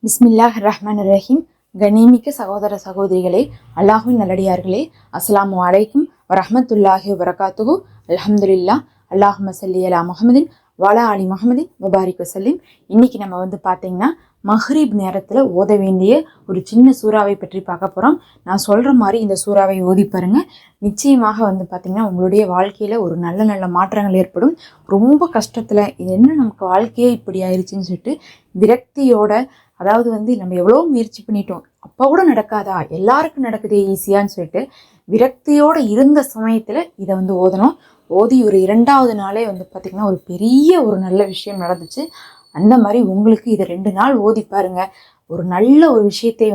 பிஸ்மில்லாஹிர்-ரஹ்மானிர்-ரஹீம். கண்ணியமிக்க சகோதர சகோதரிகளே, அல்லாஹ்வின் நல்லடியார்களே, அஸ்ஸலாமு அலைக்கும் வரஹ்மத்துல்லாஹி வபரகாத்துஹு. அல்ஹம்துலில்லாஹ். அல்லாஹும்ம ஸல்லி அலா முஹம்மதின் வஅலா ஆலி முஹம்மதின் வபாரிக் வஸல்லிம். இன்னைக்கு நம்ம பார்த்தீங்கன்னா மஹ்ரிப் நேரத்தில் ஓத வேண்டிய ஒரு சின்ன சூறாவை பற்றி பார்க்க போகிறோம். நான் சொல்கிற மாதிரி இந்த சூறாவை ஓதி பாருங்க. நிச்சயமாக பார்த்தீங்கன்னா உங்களுடைய வாழ்க்கையில் ஒரு நல்ல நல்ல மாற்றங்கள் ஏற்படும். ரொம்ப கஷ்டத்தில் இது என்ன நமக்கு வாழ்க்கையே இப்படி ஆயிடுச்சுன்னு சொல்லிட்டு விரக்தியோட, அதாவது நம்ம எவ்வளோ முயற்சி பண்ணிட்டோம், அப்போ கூட நடக்காதா, எல்லாருக்கும் நடக்குதே ஈஸியான்னு சொல்லிட்டு விரக்தியோடு இருந்த சமயத்தில் இதை ஓதணும். ஓதி ஒரு 2வது நாளே பார்த்திங்கன்னா ஒரு பெரிய ஒரு நல்ல விஷயம் நடந்துச்சு. அந்த மாதிரி உங்களுக்கு இதை 2 நாள் ஓதி பாருங்க. ஒரு நல்ல ஒரு விஷயத்தை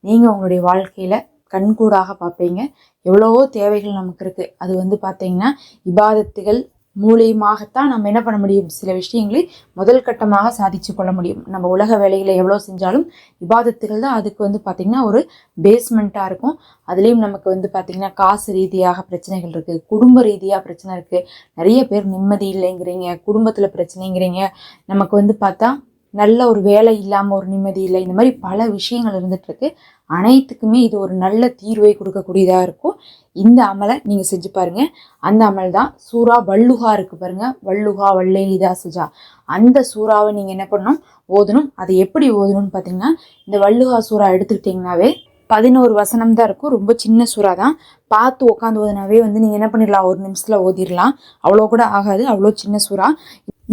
நீங்கள் உங்களுடைய வாழ்க்கையில் கண்கூடாக பார்ப்பீங்க. எவ்வளவோ தேவைகள் நமக்கு இருக்குது. அது பார்த்திங்கன்னா இபாதத்துகள் மூலியமாகத்தான் நம்ம என்ன பண்ண முடியும், சில விஷயங்களை முதல் கட்டமாக சாதிச்சு கொள்ள முடியும். நம்ம உலக வேலைகளை எவ்வளோ செஞ்சாலும் இபாதத்துகள் தான் அதுக்கு பார்த்திங்கன்னா ஒரு பேஸ்மெண்ட்டாக இருக்கும். அதுலேயும் நமக்கு பார்த்திங்கன்னா காசு ரீதியாக பிரச்சனைகள் இருக்குது, குடும்ப ரீதியாக பிரச்சனை இருக்குது, நிறைய பேர் நிம்மதி இல்லைங்கிறீங்க, குடும்பத்தில் பிரச்சனைங்கிறீங்க, நமக்கு பார்த்தா நல்ல ஒரு வேலை இல்லாமல் ஒரு நிம்மதி இல்லை, இந்த மாதிரி பல விஷயங்கள் இருந்துகிட்ருக்கு. அனைத்துக்குமே இது ஒரு நல்ல தீர்வை கொடுக்கக்கூடியதாக இருக்கும். இந்த அமலை நீங்கள் செஞ்சு பாருங்கள். அந்த அமல் தான் சூரா வல்லுஹா இருக்குது பாருங்கள், வல்லுஹா வல்லைலிதா சுஜா. அந்த சூறாவை நீங்கள் என்ன பண்ணணும், ஓதணும். அதை எப்படி ஓதணும்னு பார்த்தீங்கன்னா, இந்த வல்லுஹா சூறா எடுத்துக்கிட்டிங்கனாவே 11 வசனம் தான் இருக்கும். ரொம்ப சின்ன சூறா தான். பார்த்து உட்காந்து ஓதுனாவே நீங்கள் என்ன பண்ணிடலாம், ஒரு நிமிஷத்தில் ஓதிடலாம். அவ்வளோ கூட ஆகாது, அவ்வளோ சின்ன சூறா.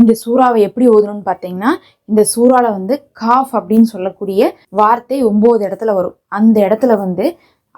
இந்த சூறாவை எப்படி ஓதணும்னு பார்த்தீங்கன்னா, இந்த சூறாவில் காஃப் அப்படின்னு சொல்லக்கூடிய வார்த்தை 9 இடத்துல வரும். அந்த இடத்துல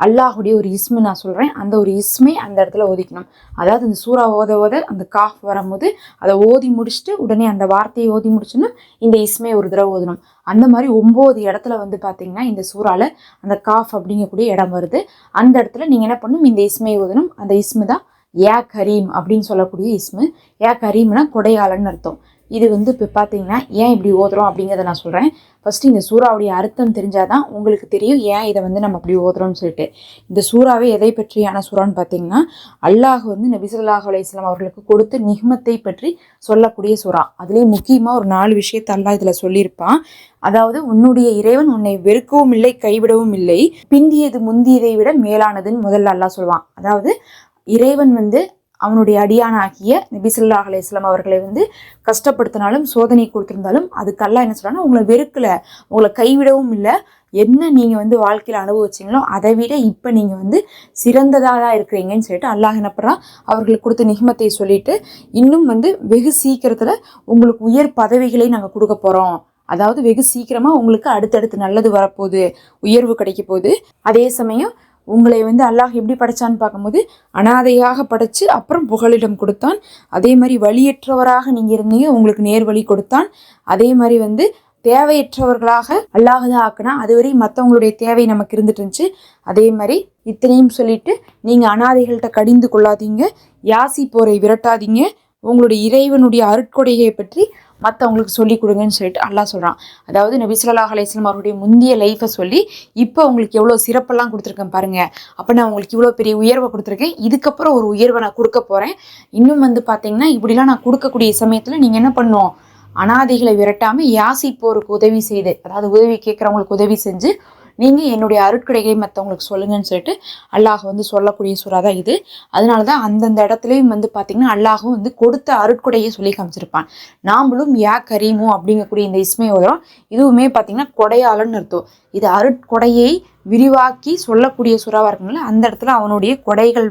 அல்லாஹுடைய ஒரு இஸ்மு நான் சொல்கிறேன், அந்த ஒரு இஸ்மே அந்த இடத்துல ஓதிக்கணும். அதாவது இந்த சூறா ஓத அந்த காஃப் வரும்போது அதை ஓதி முடிச்சுட்டு உடனே அந்த வார்த்தையை ஓதி முடிச்சுன்னா இந்த இஸ்மே ஒரு தடவை ஓதணும். அந்த மாதிரி 9 இடத்துல பார்த்தீங்கன்னா இந்த சூறாவில் அந்த காஃப் அப்படிங்கக்கூடிய இடம் வருது. அந்த இடத்துல நீங்கள் என்ன பண்ணணும், இந்த இஸ்மை ஓதணும். அந்த இஸ்மு தான் யா கரீம் அப்படின்னு சொல்லக்கூடிய இஸ்மு. யா கரீம்னா கொடையாளன்னு அர்த்தம். இது இப்போ பார்த்தீங்கன்னா ஏன் இப்படி ஓதுறோம் அப்படிங்கிறத நான் சொல்கிறேன். ஃபஸ்ட்டு இந்த சூறாவுடைய அர்த்தம் தெரிஞ்சால் தான் உங்களுக்கு தெரியும் ஏன் இதை நம்ம அப்படி ஓதுறோம்னு சொல்லிட்டு. இந்த சூறாவே எதை பற்றியான சூறான்னு பார்த்தீங்கன்னா, அல்லாஹ் நபி ஸல்லல்லாஹு அலைஹி வஸல்லம் அவர்களுக்கு கொடுத்த நிஹ்மத்தை பற்றி சொல்லக்கூடிய சூறா. அதுலேயே முக்கியமாக ஒரு 4 விஷயத்தை அல்லாஹ் இதில் சொல்லியிருப்பான். அதாவது உன்னுடைய இறைவன் உன்னை வெறுக்கவும் இல்லை கைவிடவும் இல்லை, பிந்தியது முந்தியதை விட மேலானதுன்னு முதல்ல அல்லாஹ் சொல்லுவான். அதாவது இறைவன் அவனுடைய அடியானாகிய நபி ஸல்லல்லாஹு அலைஹி வஸல்லம் அவர்களை கஷ்டப்படுத்தினாலும் சோதனை கொடுத்திருந்தாலும் அதுக்கு அல்லாஹ் என்ன சொல்றான்னா, உங்களை வெறுக்கல, உங்களை கைவிடவும் இல்லை, என்ன நீங்கள் வாழ்க்கையில் அனுபவிச்சிங்களோ அதை விட இப்போ நீங்கள் சிறந்ததாக தான் இருக்கிறீங்கன்னு சொல்லிட்டு அல்லாஹ் என்ன பண்ணுறான், அவர்களுக்கு கொடுத்த நிஹ்மத்தை சொல்லிட்டு இன்னும் வெகு சீக்கிரத்தில் உங்களுக்கு உயர் பதவிகளை நாங்கள் கொடுக்க போகிறோம். அதாவது வெகு சீக்கிரமாக உங்களுக்கு அடுத்தடுத்து நல்லது வரப்போகுது, உயர்வு கிடைக்க போகுது. அதே சமயம் உங்களை அல்லாஹ் எப்படி படைச்சான்னு பார்க்கும்போது அனாதையாக படைச்சு அப்புறம் புகலிடம் கொடுத்தான். அதே மாதிரி வழியற்றவராக நீங்கள் இருந்தீங்க, உங்களுக்கு நேர்வழி கொடுத்தான். அதே மாதிரி தேவையற்றவர்களாக அல்லாஹ் தான் ஆக்குனா. அதுவரை மற்றவங்களுடைய தேவை நமக்கு இருந்துட்டு இருந்துச்சு. அதே மாதிரி இத்தனையும் சொல்லிட்டு நீங்கள் அனாதைகள்கிட்ட கடிந்து கொள்ளாதீங்க, யாசி போரை விரட்டாதீங்க, உங்களுடைய இறைவனுடைய அருட்கொடையை பற்றி மற்றவங்களுக்கு சொல்லி கொடுங்கன்னு சொல்லிட்டு அல்லாஹ் சொல்கிறான். அதாவது நபி ஸல்லல்லாஹு அலைஹி வஸல்லம் அவருடைய முந்தைய லைஃப்பை சொல்லி இப்போ உங்களுக்கு எவ்வளோ சிறப்பெல்லாம் கொடுத்துருக்கேன் பாருங்கள், அப்போ நான் உங்களுக்கு இவ்வளோ பெரிய உயர்வை கொடுத்துருக்கேன், இதுக்கப்புறம் ஒரு உயர்வை நான் கொடுக்க போகிறேன். இன்னும் பார்த்தீங்கன்னா இப்படிலாம் நான் கொடுக்கக்கூடிய சமயத்தில் நீங்கள் என்ன பண்ணணும், அனாதைகளை விரட்டாமல் யாசிப்போருக்கு உதவி செய்து, அதாவது உதவி கேட்குறவங்களுக்கு உதவி செஞ்சு நீங்கள் என்னுடைய அருட்கொடைகளை மற்றவங்களுக்கு சொல்லுங்கன்னு சொல்லிட்டு அல்லாஹ் சொல்லக்கூடிய சூறா தான் இது. அதனால தான் அந்தந்த இடத்துலையும் பார்த்திங்கன்னா அல்லாஹும் கொடுத்த அருட்கொடையை சொல்லி காமிச்சிருப்பான். நாமளும் யா கரீமு அப்படிங்கக்கூடிய இந்த இஸ்மை ஓதுறோம். இதுவுமே பார்த்திங்கன்னா கொடையாளன்னு அர்த்தம். இது அருட்கொடையை விரிவாக்கி சொல்லக்கூடிய சூறாவாக இருக்குங்களா, அந்த இடத்துல அவனுடைய கொடைகள்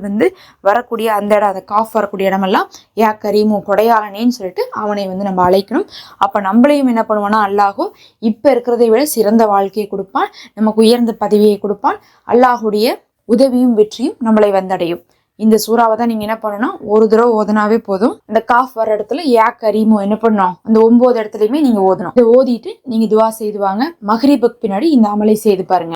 வரக்கூடிய அந்த இடம், அந்த காஃப் வரக்கூடிய இடமெல்லாம் யா கரீமு கொடையாளனேன்னு சொல்லிட்டு அவனை நம்ம அழைக்கணும். அப்போ நம்மளையும் என்ன பண்ணுவானா, அல்லாஹோ இப்போ இருக்கிறதை விட சிறந்த வாழ்க்கையை கொடுப்பான், நமக்கு உயர்ந்த பதவியை கொடுப்பான். அல்லாஹுடைய உதவியும் வெற்றியும் நம்மளை வந்தடையும். இந்த சூறாவை தான் நீங்கள் என்ன பண்ணணும், ஒரு தடவை ஓதனாவே போதும். அந்த காஃப் வர இடத்துல யா கரீமோ என்ன பண்ணணும், அந்த 9 இடத்துலையுமே நீங்கள் ஓதணும். இதை ஓதிட்டு நீங்கள் துவா செய்து வாங்க. மக்ரிபுக்கு பின்னாடி இந்த அமலை செய்து பாருங்க.